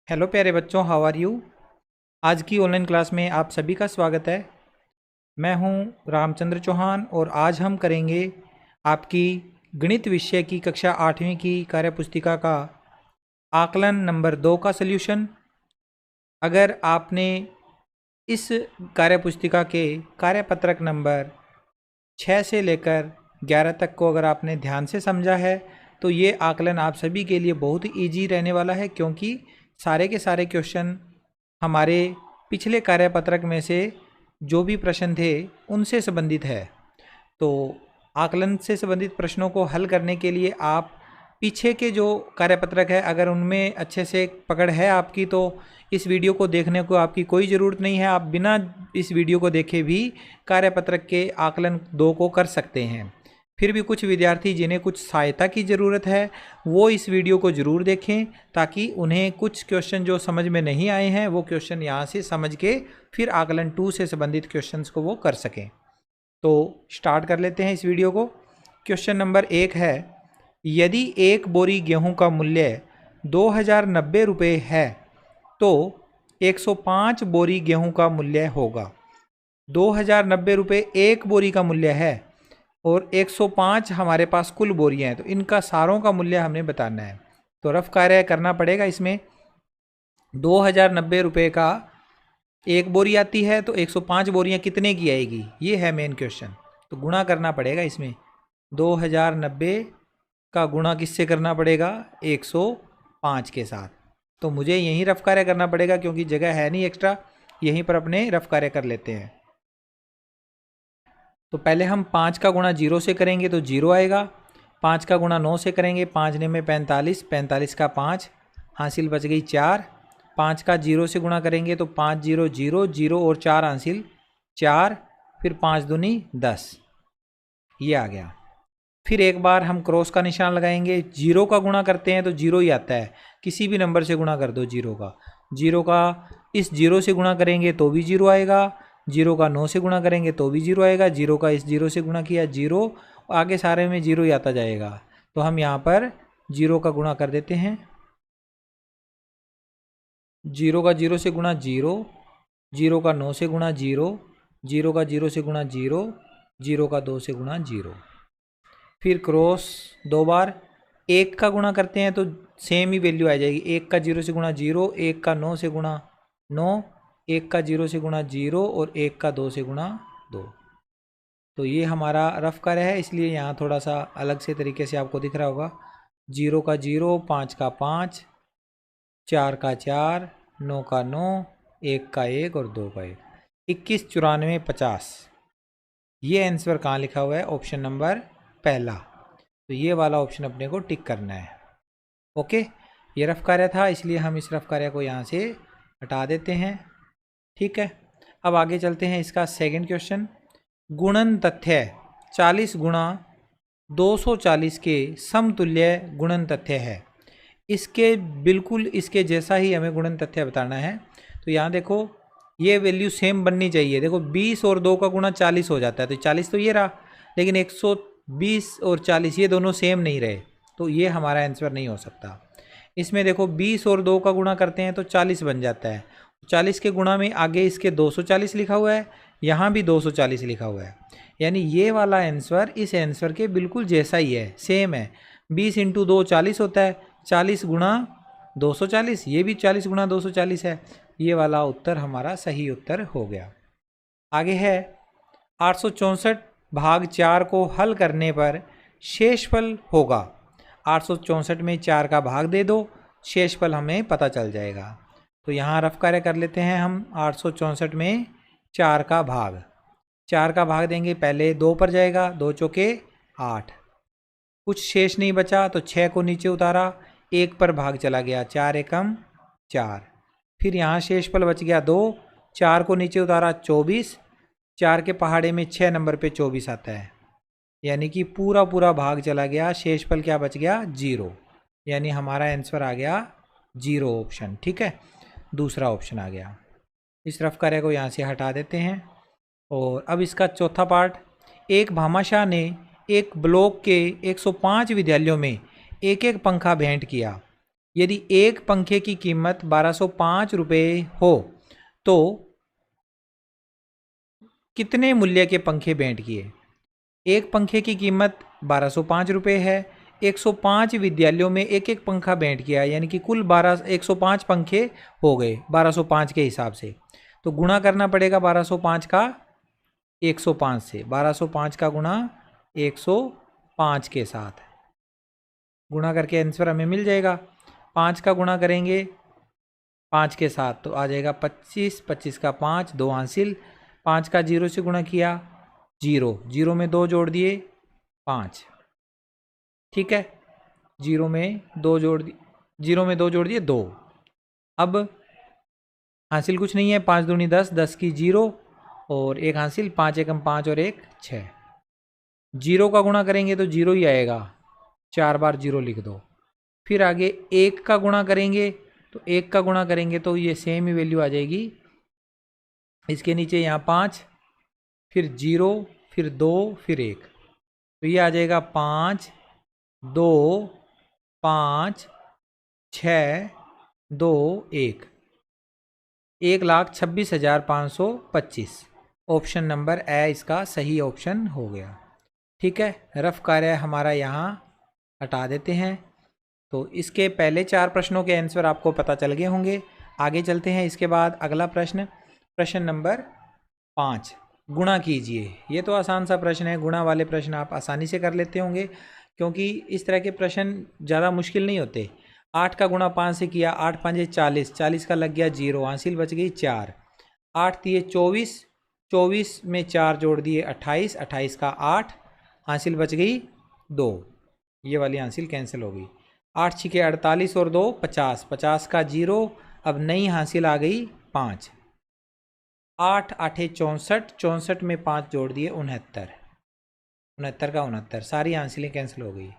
Hello प्यारे बच्चों, how are you. आज की ऑनलाइन क्लास में आप सभी का स्वागत है। मैं हूं रामचंद्र चौहान और आज हम करेंगे आपकी गणित विषय की कक्षा 8वीं की कार्यपुस्तिका का आकलन नंबर 2 का सल्यूशन। अगर आपने इस कार्यपुस्तिका के कार्यपत्रक नंबर 6 से लेकर 11 तक को अगर आपने ध्यान से समझा है तो ये आकलन आप सभी के लिए बहुत ही ईजी रहने वाला है, क्योंकि सारे के सारे क्वेश्चन हमारे पिछले कार्यपत्रक में से जो भी प्रश्न थे उनसे संबंधित है। तो आकलन से संबंधित प्रश्नों को हल करने के लिए आप पीछे के जो कार्यपत्रक है, अगर उनमें अच्छे से पकड़ है आपकी, तो इस वीडियो को देखने को आपकी कोई ज़रूरत नहीं है। आप बिना इस वीडियो को देखे भी कार्यपत्रक के आकलन 2 को कर सकते हैं। फिर भी कुछ विद्यार्थी जिन्हें कुछ सहायता की ज़रूरत है वो इस वीडियो को ज़रूर देखें, ताकि उन्हें कुछ क्वेश्चन जो समझ में नहीं आए हैं वो क्वेश्चन यहाँ से समझ के फिर आकलन 2 से संबंधित क्वेश्चंस को वो कर सकें। तो स्टार्ट कर लेते हैं इस वीडियो को। क्वेश्चन नंबर 1 है, यदि एक बोरी गेहूं का मूल्य 2090 रुपये है तो 105 बोरी गेहूं का मूल्य होगा। 2090 रुपये एक बोरी का मूल्य है और 105 हमारे पास कुल बोरियां हैं, तो इनका सारों का मूल्य हमने बताना है। तो रफ कार्य करना पड़ेगा इसमें। 2090 रुपये का एक बोरी आती है तो 105 बोरियां कितने की आएगी, ये है मेन क्वेश्चन। तो गुणा करना पड़ेगा इसमें। 2090 का गुणा किससे करना पड़ेगा, 105 के साथ। तो मुझे यहीं रफ कार्य करना पड़ेगा क्योंकि जगह है नहीं एक्स्ट्रा, यहीं पर अपने रफ कार्य कर लेते हैं। तो पहले हम 5 का गुणा 0 से करेंगे तो 0 आएगा। 5 का गुणा 9 से करेंगे, 5 ने में 45, 45 का 5 हासिल बच गई 4। 5 का 0 से गुणा करेंगे तो 5 0 0 0 और 4 हासिल 4, फिर 5 दूनी 10, ये आ गया। फिर एक बार हम क्रॉस का निशान लगाएंगे। 0 का गुणा करते हैं तो 0 ही आता है, किसी भी नंबर से गुणा कर दो 0 का इस 0 से गुणा करेंगे तो भी 0 आएगा। 0 का 9 से गुणा करेंगे तो भी 0 आएगा। 0 का इस 0 से गुणा किया 0, आगे सारे में 0 ही आता जाएगा। तो हम यहाँ पर 0 का गुणा कर देते हैं। 0 का 0 से गुणा 0, 0 का 9 से गुणा 0, 0 का 0 से गुणा 0, 0 का 2 से गुणा 0। फिर क्रॉस 2 बार। 1 का गुणा करते हैं तो सेम ही वैल्यू आ जाएगी। 1 का 0 से गुणा 0, 1 का 9 से गुणा 9, 1 का 0 से गुणा 0 और 1 का 2 से गुणा 2। तो ये हमारा रफ कार्य है, इसलिए यहाँ थोड़ा सा अलग से तरीके से आपको दिख रहा होगा। 0 का 0, 5 का 5, 4 का 4, 9 का 9, 1 का 1 और 2 का 1, 21 94 50। ये आंसर कहाँ लिखा हुआ है, ऑप्शन नंबर पहला। तो ये वाला ऑप्शन अपने को टिक करना है। ओके, ये रफ कार्य था, इसलिए हम इस रफ कार्य को यहाँ से हटा देते हैं। ठीक है, अब आगे चलते हैं। इसका सेकंड क्वेश्चन, गुणन तथ्य 40 गुणा 240 के समतुल्य गुणन तथ्य है। इसके बिल्कुल इसके जैसा ही हमें गुणन तथ्य बताना है। तो यहाँ देखो, ये वैल्यू सेम बननी चाहिए। देखो 20 और 2 का गुणा 40 हो जाता है, तो 40 तो ये रहा, लेकिन 120 और 40 ये दोनों सेम नहीं रहे, तो ये हमारा आंसर नहीं हो सकता। इसमें देखो 20 और 2 का गुणा करते हैं तो 40 बन जाता है। 40 के गुणा में आगे इसके 240 लिखा हुआ है, यहाँ भी 240 लिखा हुआ है, यानी ये वाला आंसर इस आंसर के बिल्कुल जैसा ही है, सेम है। 20 इंटू 2 40 होता है, 40 गुणा 240, ये भी 40 गुणा 240 है। ये वाला उत्तर हमारा सही उत्तर हो गया। आगे है 864 भाग 4 को हल करने पर शेषफल होगा। 864 में 4 का भाग दे दो, शेषफल हमें पता चल जाएगा। तो यहाँ रफ कार्य कर लेते हैं हम। 864 में 4 का भाग, 4 का भाग देंगे, पहले 2 पर जाएगा, 2 चौके 8, कुछ शेष नहीं बचा तो 6 को नीचे उतारा, 1 पर भाग चला गया, 4 एकम 4। फिर यहाँ शेषफल बच गया 2, 4 को नीचे उतारा 24, 4 के पहाड़े में 6 नंबर पे 24 आता है, यानी कि पूरा पूरा भाग चला गया। शेषफल क्या बच गया, 0, यानी हमारा आंसर आ गया 0 ऑप्शन। ठीक है, दूसरा ऑप्शन आ गया। इस रफ कार्य को यहाँ से हटा देते हैं। और अब इसका चौथा पार्ट, एक भामाशाह ने एक ब्लॉक के 105 विद्यालयों में एक एक पंखा भेंट किया। यदि एक पंखे की कीमत 1205 रुपये हो तो कितने मूल्य के पंखे भेंट किए। एक पंखे की कीमत 1205 रुपये है, 105 विद्यालयों में एक एक पंखा भेंट किया, यानी कि कुल 105 पंखे हो गए 1205 के हिसाब से। तो गुणा करना पड़ेगा 1205 का 105 से, 1205 का गुणा 105 के साथ गुणा करके आंसर हमें मिल जाएगा। 5 का गुणा करेंगे 5 के साथ तो आ जाएगा 25, 25 का 5, 2 हासिल। 5 का 0 से गुणा किया 0, 0 में 2 जोड़ दिए 5, ठीक है। 0 में 2 जोड़ दिए, 0 में 2 जोड़ दिए 2। अब हासिल कुछ नहीं है, 5 दूनी 10, 10 की 0 और 1 हासिल, 5 एकम 5 और 1 6। 0 का गुणा करेंगे तो 0 ही आएगा, 4 बार 0 लिख दो। फिर आगे 1 का गुणा करेंगे तो 1 का गुणा करेंगे तो ये सेम ही वैल्यू आ जाएगी। इसके नीचे यहाँ 5, फिर 0, फिर 2, फिर 1, तो ये आ जाएगा 5 2 5 6 2 1, 1,26,525। ऑप्शन नंबर ए इसका सही ऑप्शन हो गया। ठीक है, रफ कार्य हमारा यहाँ हटा देते हैं। तो इसके पहले 4 प्रश्नों के आंसर आपको पता चल गए होंगे। आगे चलते हैं। इसके बाद अगला प्रश्न, प्रश्न नंबर 5, गुणा कीजिए। ये तो आसान सा प्रश्न है, गुणा वाले प्रश्न आप आसानी से कर लेते होंगे क्योंकि इस तरह के प्रश्न ज़्यादा मुश्किल नहीं होते। 8 का गुणा 5 से किया, 8 5 40, 40 का लग गया 0, हासिल बच गई 4। 8 दिए 24, 24 में 4 जोड़ दिए 28, 28 का 8, हासिल बच गई 2। ये वाली हासिल कैंसिल हो गई। 8 छिके 48 और 2 50, 50 का 0, अब नई हासिल आ गई 5। 8 8 64, 64 में 5 जोड़ दिए 69, 69 का 69, सारी हासिलें कैंसिल हो गई।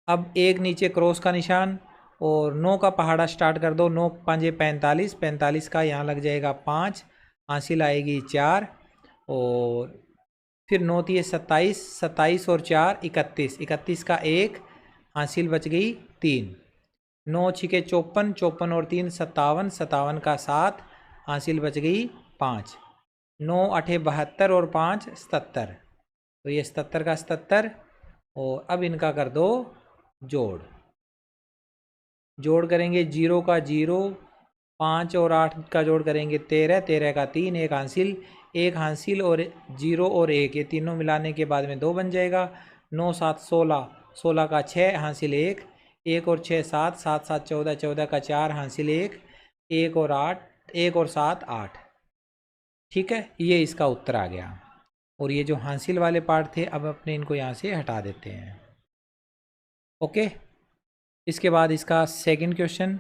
अब एक नीचे क्रॉस का निशान और 9 का पहाड़ा स्टार्ट कर दो। 9 5 45, 45 का यहाँ लग जाएगा 5, हासिल आएगी 4 और फिर 9 3 27, 27 और 4 31, 31 का 1, हासिल बच गई 3। 9 छिके 54, 54 और 3 57, 57 का 7, हासिल बच गई 5। 9 8 72 और 5 77, तो ये 77 का 77। और अब इनका कर दो जोड़। जोड़ करेंगे 0 का 0, 5 और 8 का जोड़ करेंगे 13, 13 का 3, 1 हासिल, 1 हासिल और 0 और 1, ये तीनों मिलाने के बाद में 2 बन जाएगा। 9 7 16, 16 का 6, हासिल 1, 1 और 6 7, 7 7 14, 14 का 4, हासिल 1, 1 और 8, 1 और 7 8। ठीक है, ये इसका उत्तर आ गया। और ये जो हासिल वाले पार्ट थे अब अपने इनको यहाँ से हटा देते हैं। ओके, इसके बाद इसका सेकंड क्वेश्चन,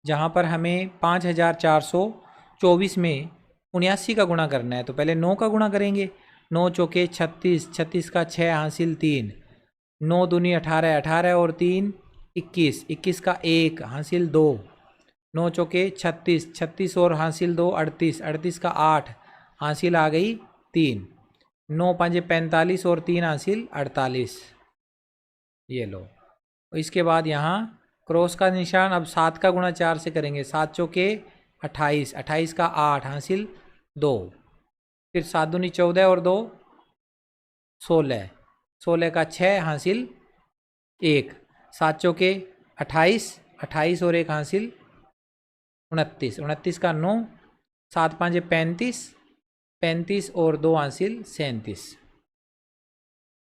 जहाँ पर हमें 5424 में 79 का गुणा करना है। तो पहले 9 का गुणा करेंगे। 9 चौके 36, 36 का 6, हासिल 3। 9 दूनी 18, 18 और 3 21, 21 का 1, हासिल 2। 9 चौके 36, 36 और हासिल 2 38, 38 का 8, हासिल आ गई 3। 9 5 45 और 3 हासिल 48, ये लो। इसके बाद यहाँ क्रॉस का निशान, अब 7 का गुणा 4 से करेंगे। 7 चौके 28, 28 का 8, हासिल 2। फिर 7 दूनी 14 और 2 16, 16 का 6, हासिल 1। 7 चौके 28, 28 और 1 हासिल 29, 29 का 9, 7 5 35, 35 और 2 हासिल 37।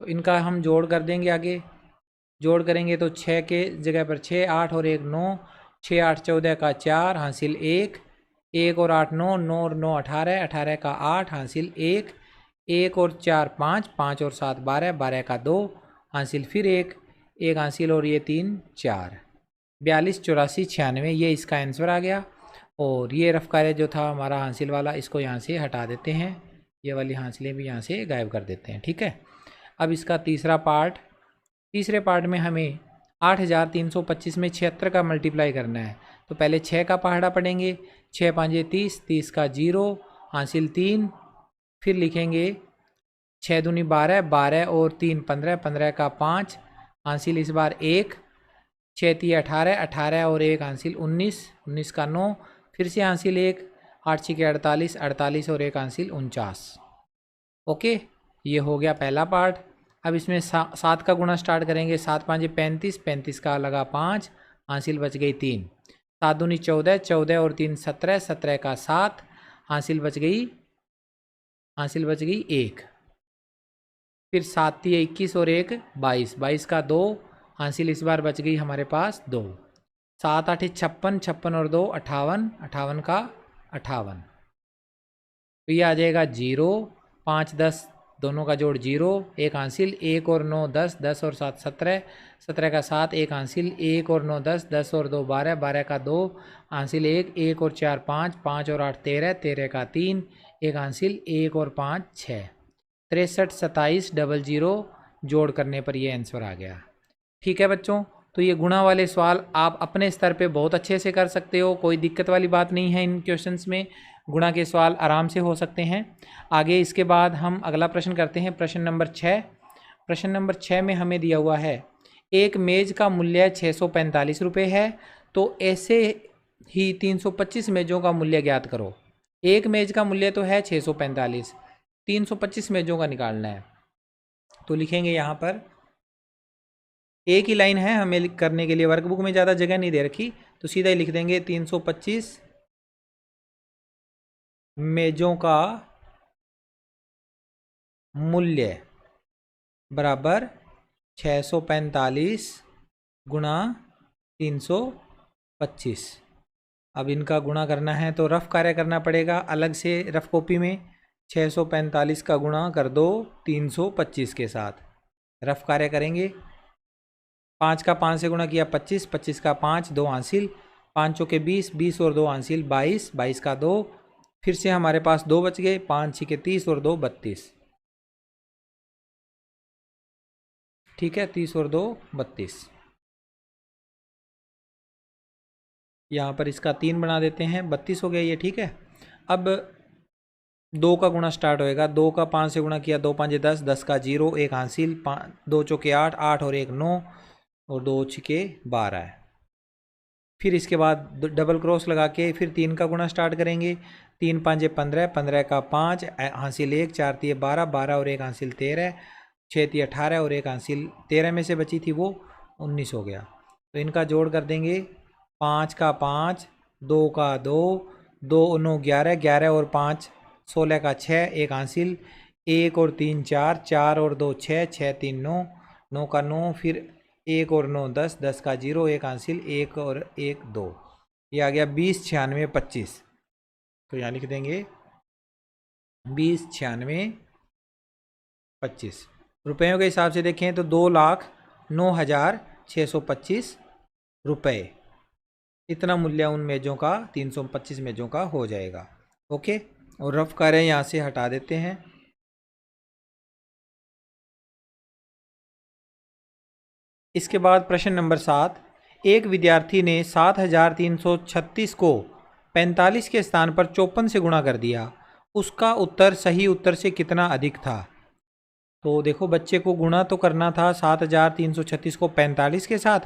तो इनका हम जोड़ कर देंगे। आगे जोड़ करेंगे तो 6 के जगह पर 6, 8 और 1 9, 6 8 14 का 4, हासिल 1, 1 और 8 9, 9 और 9 18, 18 का 8, हासिल 1, 1 और 4 5, 5 और 7 12, 12 का 2, हासिल फिर 1, 1 हासिल और ये 3 4, 42 84 96, ये इसका आंसर आ गया। और ये रफ कार्य जो था हमारा हासिल वाला, इसको यहाँ से हटा देते हैं। ये वाली हासिलें भी यहाँ से गायब कर देते हैं। ठीक है, अब इसका तीसरा पार्ट, तीसरे पार्ट में हमें 8325 में 76 का मल्टीप्लाई करना है। तो पहले 6 का पहाड़ा पढ़ेंगे। 6 5 30, 30 का 0, हासिल 3। फिर लिखेंगे 6 दूनी 12, 12 और 3 15, 15 का 5, हासिल इस बार 1। छः तिये 18, 18 और 1 हासिल 19, 19 का 9, फिर से हासिल 1, 8 छिके 48, 48 और 1 हासिल 49। ओके, ये हो गया पहला पार्ट। अब इसमें 7 का गुणा स्टार्ट करेंगे। 7 5 35, 35 का लगा 5, हासिल बच गई 3, 7 दूनी 14, 14 और 3 17, 17 का 7, हासिल बच गई 1, फिर 7 तिये 21 और 1 22, 22 का 2, हासिल इस बार बच गई हमारे पास 2, 7 8 56, 56 और 2 58, 58 का 58। तो ये आ जाएगा 0, 5 10 दोनों का जोड़ 0, 1 हासिल, 1 और 9 10, 10 और 7 17, 17 का 7, 1 हासिल, 1 और 9 10, 10 और 2 12, 12 का 2 हासिल 1, 1 और 4 5, 5 और 8 13, 13 का 3, 1 हासिल, 1 और 5 6, 63 27 00 जोड़ करने पर ये आंसर आ गया। ठीक है बच्चों, तो ये गुणा वाले सवाल आप अपने स्तर पे बहुत अच्छे से कर सकते हो, कोई दिक्कत वाली बात नहीं है। इन क्वेश्चंस में गुणा के सवाल आराम से हो सकते हैं। आगे इसके बाद हम अगला प्रश्न करते हैं, प्रश्न नंबर 6। प्रश्न नंबर 6 में हमें दिया हुआ है एक मेज़ का मूल्य 645 रुपये है, तो ऐसे ही 325 मेज़ों का मूल्य ज्ञात करो। एक मेज़ का मूल्य तो है 645, 325 मेज़ों का निकालना है। तो लिखेंगे यहाँ पर, एक ही लाइन है हमें करने के लिए, वर्कबुक में ज़्यादा जगह नहीं दे रखी, तो सीधा ही लिख देंगे 325 मेज़ों का मूल्य बराबर 645 गुणा 325। अब इनका गुणा करना है तो रफ कार्य करना पड़ेगा अलग से रफ कॉपी में। 645 का गुणा कर दो 325 के साथ, रफ कार्य करेंगे। 5 का 5 से गुणा किया 25, 25 का 5, 2 हासिल, 5 चौके 20, 20 और 2 हासिल 22, 22 का 2, फिर से हमारे पास 2 बच गए, 5 छिके 30 और 2 32। ठीक है, 30 और 2 32। यहाँ पर इसका 3 बना देते हैं, 32 हो गया ये। ठीक है, अब 2 का गुणा स्टार्ट होएगा। 2 का 5 से गुणा किया, 2 5 10, 10 का 0, 1 हासिल, 2 चौके 8, 8 और 1 9 और 2 छिके 12 है। फिर इसके बाद डबल क्रॉस लगा के फिर 3 का गुणा स्टार्ट करेंगे। 3 5 15, 15 का 5 हासिल 1, 4 तिये 12, 12 और 1 हासिल 13, 6 तिये 18 और 1 हासिल 13 में से बची थी वो 19 हो गया। तो इनका जोड़ कर देंगे। 5 का 5, 2 का 2, 2 9 11, 11 और 5 16 का 6, 1 हासिल, 1 और 3 4, 4 और 2 6, 6 3 9, 9 का 9, फिर 1 और 9 10, 10 का 0, 1 हासिल, 1 और 1 2। ये आ गया 20 96 25। तो यहाँ लिख देंगे 20 96 25। रुपयों के हिसाब से देखें तो 2,09,625 रुपये, इतना मूल्य उन मेज़ों का 325 मेज़ों का हो जाएगा। ओके, और रफ कार्य यहाँ से हटा देते हैं। इसके बाद प्रश्न नंबर 7, एक विद्यार्थी ने 7,336 को 45 के स्थान पर 54 से गुणा कर दिया, उसका उत्तर सही उत्तर से कितना अधिक था। तो देखो, बच्चे को गुणा तो करना था 7,336 को 45 के साथ,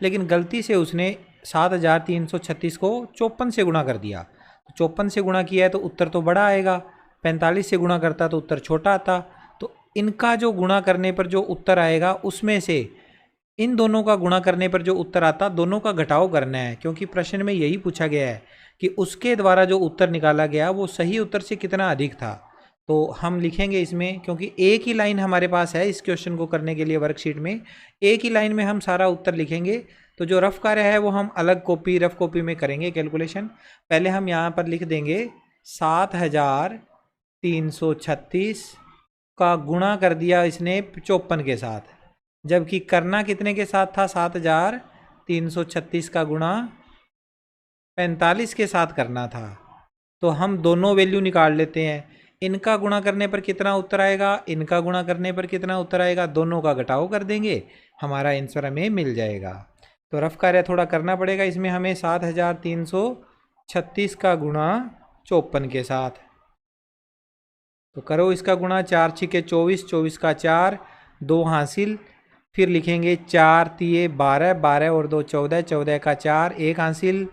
लेकिन गलती से उसने 7,336 को 54 से गुणा कर दिया। 54 से गुणा किया है तो उत्तर तो बड़ा आएगा, 45 से गुणा करता तो उत्तर छोटा आता। तो इनका जो गुणा करने पर जो उत्तर आएगा उसमें से इन दोनों का गुणा करने पर जो उत्तर आता दोनों का घटाव करना है, क्योंकि प्रश्न में यही पूछा गया है कि उसके द्वारा जो उत्तर निकाला गया वो सही उत्तर से कितना अधिक था। तो हम लिखेंगे इसमें, क्योंकि एक ही लाइन हमारे पास है इस क्वेश्चन को करने के लिए वर्कशीट में, एक ही लाइन में हम सारा उत्तर लिखेंगे। तो जो रफ कार्य है वो हम अलग कॉपी रफ कॉपी में करेंगे कैलकुलेशन। पहले हम यहाँ पर लिख देंगे 7,336 का गुणा कर दिया इसने 54 के साथ, जबकि करना कितने के साथ था, 7,336 का गुणा 45 के साथ करना था। तो हम दोनों वैल्यू निकाल लेते हैं। इनका गुणा करने पर कितना उत्तर आएगा, इनका गुणा करने पर कितना उत्तर आएगा, दोनों का घटाव कर देंगे, हमारा आंसर हमें मिल जाएगा। तो रफ कार्य थोड़ा करना पड़ेगा इसमें हमें। 7,336 का गुणा 54 के साथ, तो करो इसका गुणा। 4 छिके 24, 24 का 4, 2 हासिल, फिर लिखेंगे 4 तिये 12, 12 और 2 14, 14 का 4, 1 हासिल,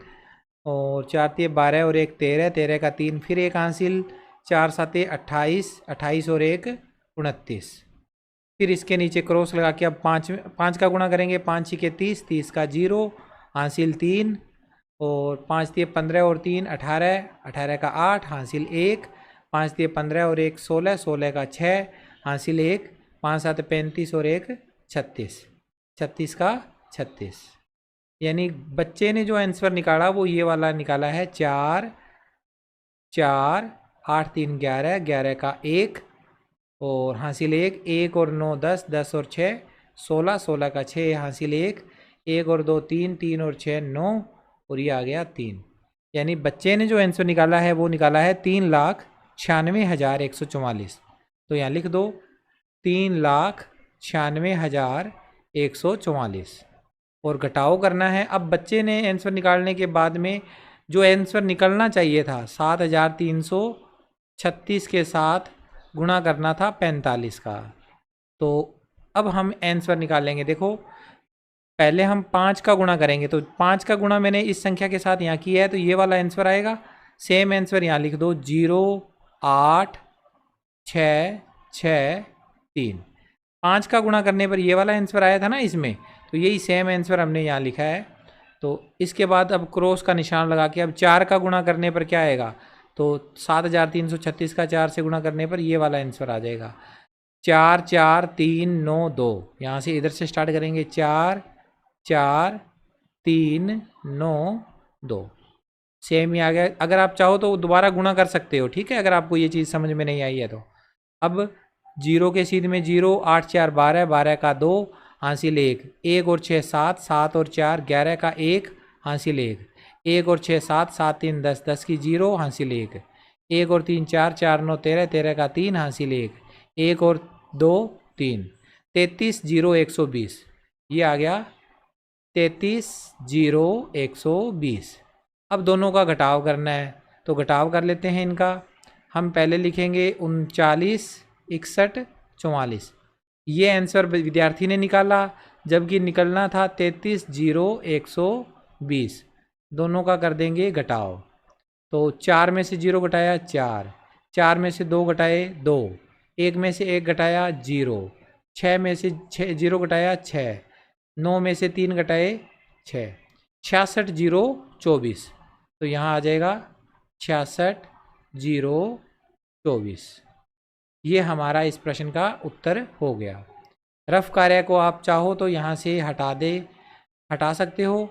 और 4 तिये 12 और 1 13, 13 का 3, फिर 1 हासिल, 4 7 28, 28 और 1 29। फिर इसके नीचे क्रॉस लगा के अब 5 का गुणा करेंगे, 5 छिके 30, 30 का 0 हासिल 3, और 5 तिये 15 और 3 18, 18 का 8 हासिल 1, 5 तिये 15 और 1 16, 16 का 6 हासिल 1, 5 7 35 और 1 36, 36 का 36। यानी बच्चे ने जो आंसर निकाला वो ये वाला निकाला है 4 4 8 3 11, 11 का 1 और हासिल 1, 1 और 9 10, 10 और 6 16, 16 का 6 हासिल 1, 1 और 2 3, 3 और 6 9 और ये आ गया 3। यानी बच्चे ने जो आंसर निकाला है वो निकाला है 3,96,144। तो यहाँ लिख दो 3,96,144 और घटाव करना है। अब बच्चे ने आंसर निकालने के बाद में जो आंसर निकलना चाहिए था 7,336 के साथ गुणा करना था 45 का। तो अब हम आंसर निकालेंगे। देखो पहले हम 5 का गुणा करेंगे, तो 5 का गुणा मैंने इस संख्या के साथ यहाँ किया है तो ये वाला आंसर आएगा। सेम आंसर यहाँ लिख दो 0 8 6 6 3। 5 का गुणा करने पर ये वाला आंसर आया था ना इसमें, तो यही सेम आंसर हमने यहाँ लिखा है। तो इसके बाद अब क्रॉस का निशान लगा के अब 4 का गुणा करने पर क्या आएगा, तो 7,336 का 4 से गुणा करने पर ये वाला आंसर आ जाएगा 4 4 3 9 2। यहाँ से इधर से स्टार्ट करेंगे 4 4 3 9 2। सेम ही आ गया। अगर आप चाहो तो दोबारा गुणा कर सकते हो, ठीक है, अगर आपको ये चीज़ समझ में नहीं आई है तो। अब 0 के सीध में 0, 8 4 12, 12 का 2 हासिल 1, 1 और 6 7, 7 और 4 11 का 1 हासिल 1, 1 और 6 7, 7 3 10, 10 की 0 हासिल 1, 1 और 3 4, 4 9 13, 13 का 3 हासिल 1, 1 और 2 3, 33 0 120। ये आ गया 33 0 120। अब दोनों का घटाव करना है तो घटाव कर लेते हैं इनका। हम पहले लिखेंगे 39 61 44। ये आंसर विद्यार्थी ने निकाला, जबकि निकलना था 33 0 120। दोनों का कर देंगे घटाव। तो 4 में से 0 घटाया 4, 4 में से 2 घटाए 2, 1 में से 1 घटाया 0, 6 में से 0 घटाया 6, 9 में से 3 घटाए 6, 66 0 24। तो यहाँ आ जाएगा 66 0 24। ये हमारा इस प्रश्न का उत्तर हो गया। रफ कार्य को आप चाहो तो यहाँ से हटा सकते हो,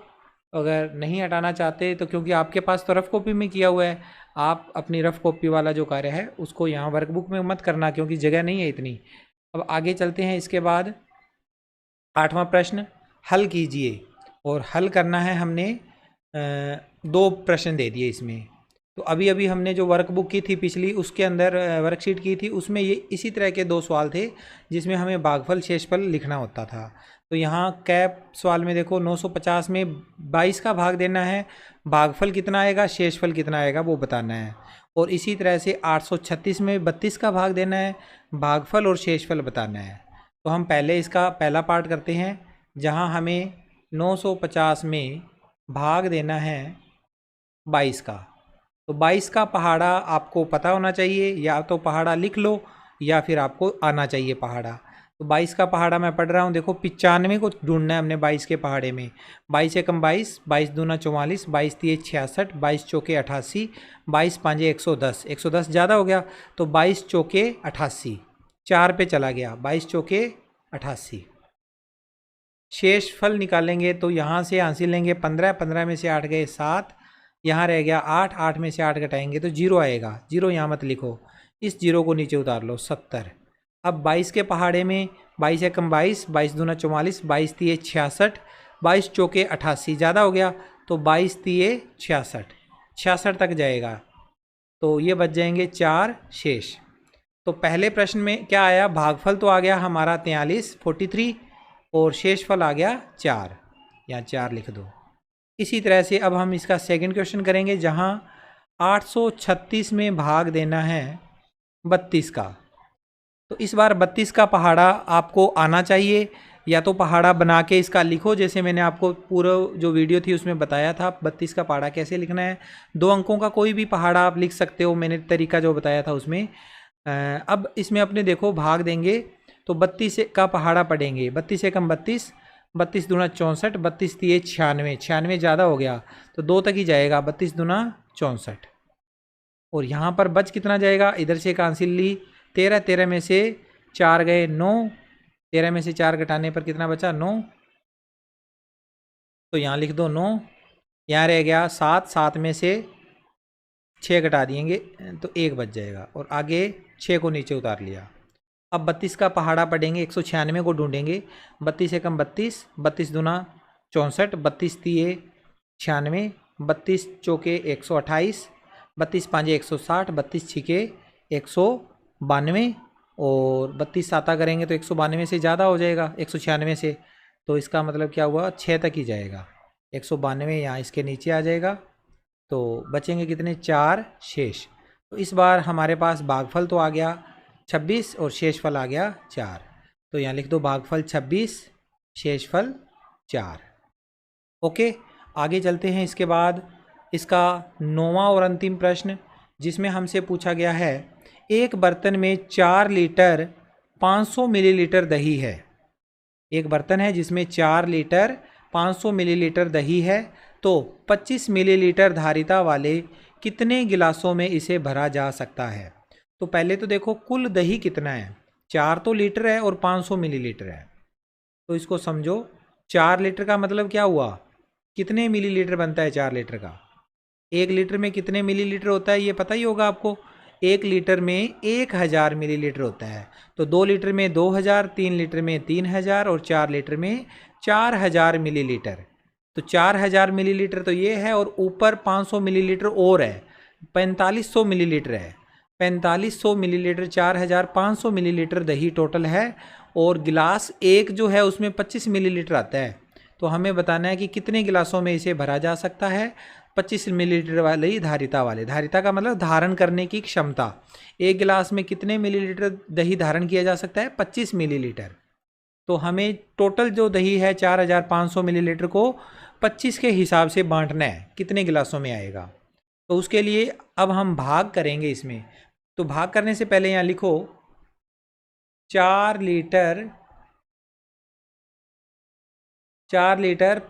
अगर नहीं हटाना चाहते तो क्योंकि आपके पास तो रफ कॉपी में किया हुआ है, आप अपनी रफ कॉपी वाला जो कार्य है उसको यहाँ वर्कबुक में मत करना क्योंकि जगह नहीं है इतनी। अब आगे चलते हैं। इसके बाद 8वां प्रश्न हल कीजिए, और हल करना है हमने 2 प्रश्न दे दिए इसमें। तो अभी अभी हमने जो वर्कबुक की थी पिछली, उसके अंदर वर्कशीट की थी, उसमें ये इसी तरह के 2 सवाल थे जिसमें हमें भागफल शेषफल लिखना होता था। तो यहाँ कैप सवाल में देखो 950 में 22 का भाग देना है, भागफल कितना आएगा शेषफल कितना आएगा वो बताना है। और इसी तरह से 836 में 32 का भाग देना है, भागफल और शेषफल बताना है। तो हम पहले इसका पहला पार्ट करते हैं, जहाँ हमें 950 में भाग देना है 22 का। तो 22 का पहाड़ा आपको पता होना चाहिए, या तो पहाड़ा लिख लो या फिर आपको आना चाहिए पहाड़ा। तो 22 का पहाड़ा मैं पढ़ रहा हूँ। देखो 95 को ढूंढना है हमने 22 के पहाड़े में। 22 एकम 22, 22 दूना 44, 22 तिये 66, 22 चौके 88, 22 पाँजे 110, 110 ज़्यादा हो गया तो 22 चौके 88, 4 पे चला गया, 22 चौके 88। शेष फल निकालेंगे तो यहाँ से हासिल लेंगे 15, 15 में से 8 गए 7, यहाँ रह गया 8, 8 में से 8 घटाएंगे तो 0 आएगा। 0 यहाँ मत लिखो, इस 0 को नीचे उतार लो, 70। अब 22 के पहाड़े में 22 एकम 22, 22 दूना 44, 22 तिये 66, 22 चौके 88 ज़्यादा हो गया तो 22 तिये 66, 66 तक जाएगा। तो ये बच जाएंगे 4 शेष। तो पहले प्रश्न में क्या आया, भागफल तो आ गया हमारा 43 43 और शेषफल आ गया 4, यहाँ 4 लिख दो। इसी तरह से अब हम इसका सेकंड क्वेश्चन करेंगे, जहाँ 836 में भाग देना है 32 का। तो इस बार 32 का पहाड़ा आपको आना चाहिए, या तो पहाड़ा बना के इसका लिखो, जैसे मैंने आपको पूरा जो वीडियो थी उसमें बताया था 32 का पहाड़ा कैसे लिखना है। 2 अंकों का कोई भी पहाड़ा आप लिख सकते हो, मैंने तरीका जो बताया था उसमें। अब इसमें अपने देखो भाग देंगे तो 32 का पहाड़ा पढ़ेंगे। 32 एकम 32, 32 दूना 64, 32 तिये 96, 96 ज़्यादा हो गया तो 2 तक ही जाएगा, 32 दूना 64। और यहाँ पर बच कितना जाएगा, इधर से कांसिल ली 13, 13 में से 4 गए 9, 13 में से 4 घटाने पर कितना बचा 9, तो यहाँ लिख दो 9। यहाँ रह गया 7, 7 में से 6 घटा दिएंगे तो 1 बच जाएगा, और आगे 6 को नीचे उतार लिया। अब 32 का पहाड़ा पढ़ेंगे, 196 को ढूंढेंगे। 32 एकम 32, 32 दूना 64, 32 तिये 96, 32 चौके 128, 32 पाँचे 160, 32 छिके 192, और 32 साता करेंगे तो 192 से ज़्यादा हो जाएगा 196 से, तो इसका मतलब क्या हुआ 6 तक ही जाएगा। 192 यहाँ इसके नीचे आ जाएगा, तो बचेंगे कितने 4 शेष। तो इस बार हमारे पास भागफल तो आ गया 26 और शेषफल आ गया 4, तो यहाँ लिख दो भागफल 26, शेषफल 4। ओके, आगे चलते हैं। इसके बाद इसका 9वां और अंतिम प्रश्न, जिसमें हमसे पूछा गया है एक बर्तन में 4 लीटर 500 मिलीलीटर दही है। एक बर्तन है जिसमें 4 लीटर 500 मिलीलीटर दही है, तो 25 मिलीलीटर धारिता वाले कितने गिलासों में इसे भरा जा सकता है। तो पहले तो देखो कुल दही कितना है, 4 तो लीटर है और 500 मिलीलीटर है, तो इसको समझो 4 लीटर का मतलब क्या हुआ, कितने मिलीलीटर बनता है 4 लीटर का। 1 लीटर में कितने मिलीलीटर होता है ये पता ही होगा आपको। 1 लीटर में 1000 मिलीलीटर होता है, तो 2 लीटर में 2000, 3 लीटर में 3000 और 4 लीटर में 4000 मिलीलीटर। तो 4000 मिलीलीटर तो ये है, और ऊपर 500 मिलीलीटर और है, 4500 मिलीलीटर है। 4500 मिलीलीटर 4500 मिलीलीटर दही टोटल है, और गिलास एक जो है उसमें 25 मिलीलीटर आता है। तो हमें बताना है कि कितने गिलासों में इसे भरा जा सकता है। 25 मिलीलीटर वाले ही धारिता वाले, धारिता का मतलब धारण करने की क्षमता। एक गिलास में कितने मिलीलीटर दही धारण किया जा सकता है, 25 मिलीलीटर। तो हमें टोटल जो दही है 4500 मिलीलीटर को 25 के हिसाब से बांटना है, कितने गिलासों में आएगा। तो उसके लिए अब हम भाग करेंगे इसमें। तो भाग करने से पहले यहाँ लिखो 4 लीटर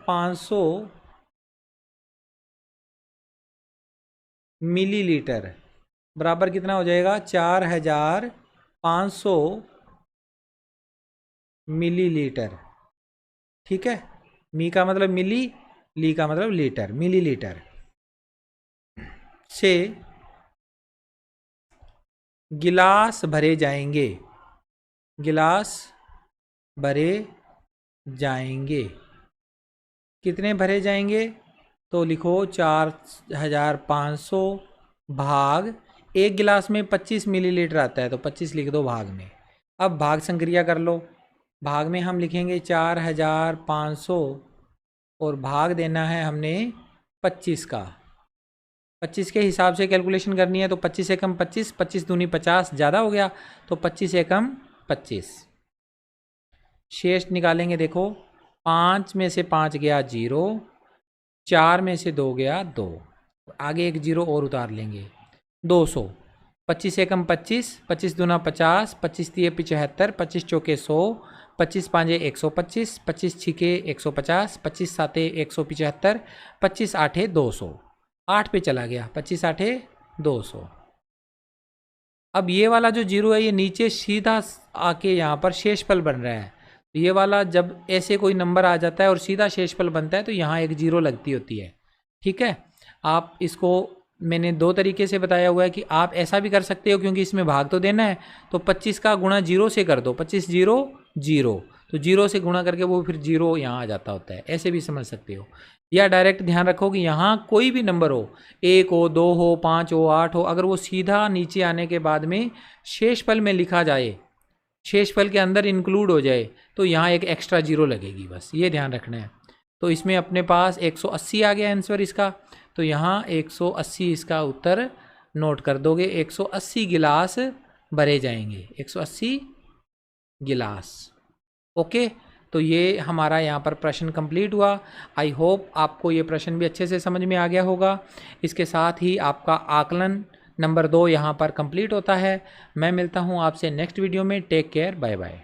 500 मिलीलीटर बराबर कितना हो जाएगा 4500 मिलीलीटर। ठीक है, मी का मतलब मिली, ली का मतलब लीटर, मिलीलीटर से गिलास भरे जाएंगे, गिलास भरे जाएंगे। कितने भरे जाएंगे, तो लिखो 4500 भाग, एक गिलास में 25 मिलीलीटर आता है तो 25 लिख दो भाग में। अब भाग संक्रिया कर लो, भाग में हम लिखेंगे 4500 और भाग देना है हमने 25 का। 25 के हिसाब से कैलकुलेशन करनी है, तो 25 एकम 25, 25 दूनी 50 ज़्यादा हो गया, तो 25 एकम 25। शेष निकालेंगे, देखो 5 में से 5 गया 0, 4 में से 2 गया 2, आगे एक 0 और उतार लेंगे 200। 25 एकम 25, 25 दूना 50, 25 तिये 75, 25 चौके 100, 25 पाँचे 125, 25 छिके 150, 25 साते 175, 25 आठे 200, 8 पे चला गया, 25 आठे 200। अब ये वाला जो 0 है ये नीचे सीधा आके यहाँ पर शेषफल बन रहा है। तो ये वाला जब ऐसे कोई नंबर आ जाता है और सीधा शेषफल बनता है तो यहाँ एक 0 लगती होती है। ठीक है, आप इसको मैंने 2 तरीके से बताया हुआ है कि आप ऐसा भी कर सकते हो, क्योंकि इसमें भाग तो देना है, तो 25 का गुणा 0 से कर दो, 25 0 0, तो 0 से गुणा करके वो फिर 0 यहाँ आ जाता होता है, ऐसे भी समझ सकते हो। या डायरेक्ट ध्यान रखो कि यहाँ कोई भी नंबर हो, 1 हो 2 हो 5 हो 8 हो, अगर वो सीधा नीचे आने के बाद में शेषफल में लिखा जाए, शेषफल के अंदर इंक्लूड हो जाए, तो यहाँ एक एक्स्ट्रा 0 लगेगी, बस ये ध्यान रखना है। तो इसमें अपने पास 180 आ गया आंसर इसका, तो यहाँ 180 इसका उत्तर नोट कर दोगे। 180 गिलास भरे जाएंगे, 180 गिलास। ओके, तो ये हमारा यहाँ पर प्रश्न कंप्लीट हुआ। आई होप आपको ये प्रश्न भी अच्छे से समझ में आ गया होगा। इसके साथ ही आपका आकलन नंबर 2 यहाँ पर कंप्लीट होता है। मैं मिलता हूँ आपसे नेक्स्ट वीडियो में। Take care, bye bye.